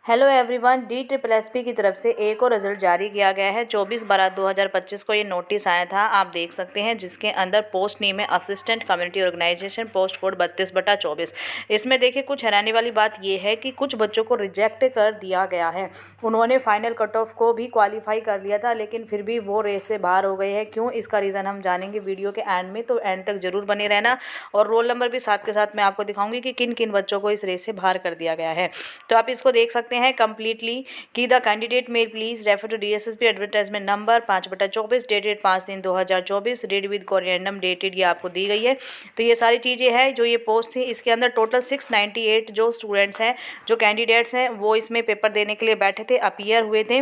Hello everyone, DSSP की तरफ से एक और रिजल्ट जारी किया गया है। 24/12/2025 को ये नोटिस आया था, आप देख सकते हैं, जिसके अंदर पोस्ट नेम है assistant community organisation, post code 32/24। इसमें देखिए कुछ हैरानी वाली बात ये है कि कुछ बच्चों को रिजेक्ट कर दिया गया है। उन्होंने फाइनल कट ऑफ को भी क्वालिफाई कर लिया था, लेकिन फिर भी वो रेस से बाहर हो गए हैं। क्यों, इसका रीज़न हम जानेंगे वीडियो के एंड में, तो एंड तक जरूर बने रहना। और रोल नंबर भी साथ के साथ मैं आपको दिखाऊंगी कि किन किन बच्चों को इस रेस से बाहर कर दिया गया है। तो आप इसको देख सकते हैं कंप्लीटली कि the candidate may please refer to DSSP advertisement number 5/24 dated 5/3/2024 read with corrigendum dated, ये आपको दी गई है। तो ये सारी चीज़ें हैं जो ये पोस्ट थी। इसके अंदर टोटल 698 जो स्टूडेंट्स हैं, जो कैंडिडेट्स हैं, वो इसमें पेपर देने के लिए बैठे थे, अपीयर हुए थे।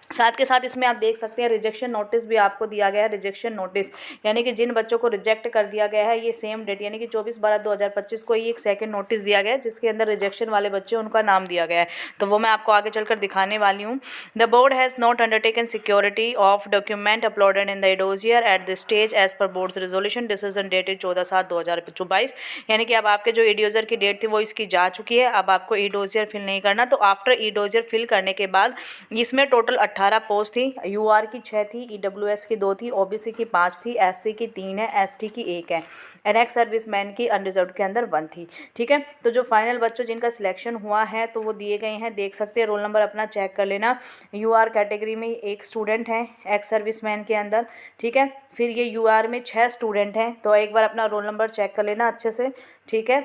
साथ के साथ इसमें आप देख सकते हैं रिजेक्शन नोटिस भी आपको दिया गया है। रिजेक्शन नोटिस यानी कि जिन बच्चों को रिजेक्ट कर दिया गया है, ये सेम डेट यानी कि 24/12/2025 को ही एक सेकंड नोटिस दिया गया है, जिसके अंदर रिजेक्शन वाले बच्चे उनका नाम दिया गया है। तो वो मैं आपको आगे चलकर दिखाने वाली हूँ। The board has not undertaken security of document uploaded in the e dossier at the stage as per board's resolution decision dated 14/7/2022। यानी कि अब आपके जो एडोजियर की डेट थी वो इसकी जा चुकी है। अब आपको एडोजियर फिल नहीं करना। तो आफ्टर एडोजियर फिल करने के बाद इसमें टोटल 18 पोस्ट थी। UR की 6 थी, EWS की 2 थी, OBC की 5 थी, SC की 3 है, ST की 1 है, एक्स सर्विसमैन की अनरिजर्व्ड के अंदर 1 थी। ठीक है, तो जो फाइनल बच्चों जिनका सिलेक्शन हुआ है तो वो दिए गए हैं, देख सकते हैं। रोल नंबर अपना चेक कर लेना। UR कैटेगरी में एक स्टूडेंट है एक्स सर्विसमैन के अंदर। ठीक है, फिर ये UR में 6 स्टूडेंट हैं। तो एक बार अपना रोल नंबर चेक कर लेना अच्छे से। ठीक है,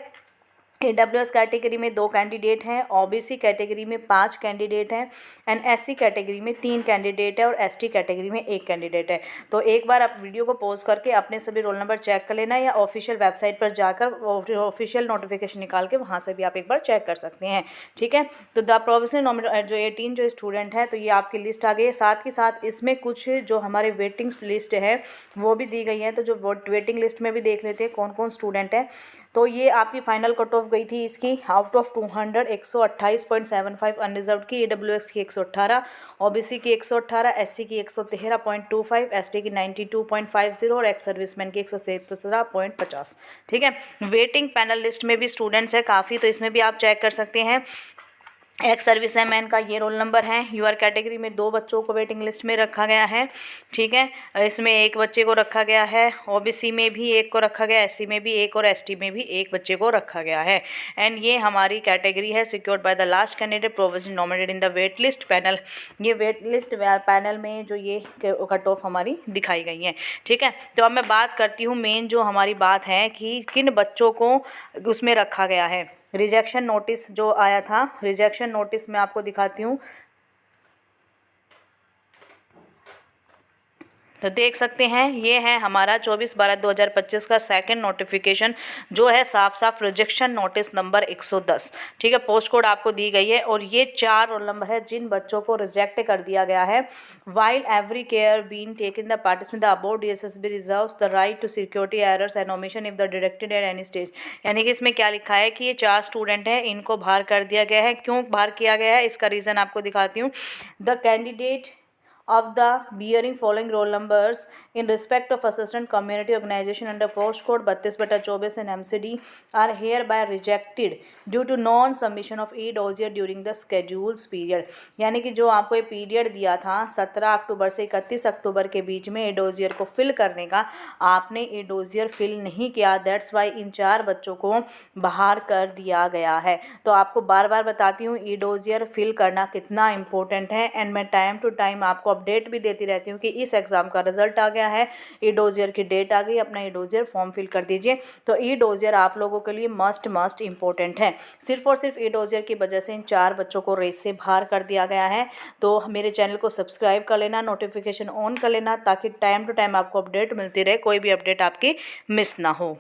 AWS कैटेगरी में 2 कैंडिडेट हैं, OBC कैटेगरी में 5 कैंडिडेट हैं, एंड SC कैटेगरी में 3 कैंडिडेट है, और ST कैटेगरी में 1 कैंडिडेट है। तो एक बार आप वीडियो को पॉज करके अपने सभी रोल नंबर चेक कर लेना, या ऑफिशियल वेबसाइट पर जाकर ऑफिशियल नोटिफिकेशन निकाल के वहाँ से भी आप एक बार चेक कर सकते हैं। ठीक है, तो द प्रोविजनल नॉमिनेटेड जो 18 जो स्टूडेंट है, तो ये आपकी लिस्ट आ गई है। साथ ही साथ इसमें कुछ जो हमारे वेटिंग लिस्ट है वो भी दी गई है। तो जो वेटिंग लिस्ट में भी देख लेते हैं कौन कौन स्टूडेंट है। तो ये आपकी फाइनल कट ऑफ गई थी इसकी आउट ऑफ 200 128.75 अनरिजर्व्ड की, AWS की 118, OBC की 118, SC की 113.25, ST की 92.50 और एक्स सर्विसमैन की 117.50। ठीक है, वेटिंग पैनल लिस्ट में भी स्टूडेंट्स है काफ़ी, तो इसमें भी आप चेक कर सकते हैं। एक्स सर्विसमैन का ये रोल नंबर है। UR कैटेगरी में 2 बच्चों को वेटिंग लिस्ट में रखा गया है। ठीक है, इसमें 1 बच्चे को रखा गया है, OBC में भी 1 को रखा गया, SC में भी 1 और ST में भी 1 बच्चे को रखा गया है। एंड ये हमारी कैटेगरी है secured by the last candidate provisionally nominated in the wait list panel. ये वेट लिस्ट पैनल में जो ये कट ऑफ हमारी दिखाई गई है। ठीक है, तो अब मैं बात करती हूँ मेन जो हमारी बात है कि किन बच्चों को उसमें रखा गया है। रिजेक्शन नोटिस जो आया था, रिजेक्शन नोटिस मैं आपको दिखाती हूँ। तो देख सकते हैं ये है हमारा 24/12/2025 का सेकंड नोटिफिकेशन, जो है साफ साफ रिजेक्शन नोटिस नंबर 110। ठीक है, पोस्ट कोड आपको दी गई है, और ये 4 रोल नंबर है जिन बच्चों को रिजेक्ट कर दिया गया है। While every care been taken the participant the above DSSB reserves the right to security errors and omission if the directed at any stage. यानी कि इसमें क्या लिखा है कि ये 4 स्टूडेंट हैं, इनको बाहर कर दिया गया है। क्यों बाहर किया गया है, इसका रीज़न आपको दिखाती हूँ। The candidate of the bearing following roll numbers in respect of assistant community organization under post code 32/24 and MCD are hereby rejected due to non submission of e-dossier during the schedules period। यानी कि जो आपको ये period दिया था 17 अक्टूबर से 31 अक्टूबर के बीच में e-dossier को फिल करने का, आपने e-dossier फिल नहीं किया, दैट्स वाई इन 4 बच्चों को बाहर कर दिया गया है। तो आपको बार बार बताती हूँ e-dossier फिल करना कितना इंपॉर्टेंट है, एंड मैं टाइम टू टाइम आपको अपडेट भी देती रहती हूँ कि इस एग्ज़ाम का रिजल्ट आ गया है, e-dossier की डेट आ गई, अपना e-dossier फॉर्म फिल कर दीजिए। तो e-dossier आप लोगों के लिए मस्ट इंपॉर्टेंट है। सिर्फ और सिर्फ e-dossier की वजह से इन 4 बच्चों को रेस से बाहर कर दिया गया है। तो मेरे चैनल को सब्सक्राइब कर लेना, नोटिफिकेशन ऑन कर लेना, ताकि टाइम टू टाइम आपको अपडेट मिलती रहे, कोई भी अपडेट आपकी मिस ना हो।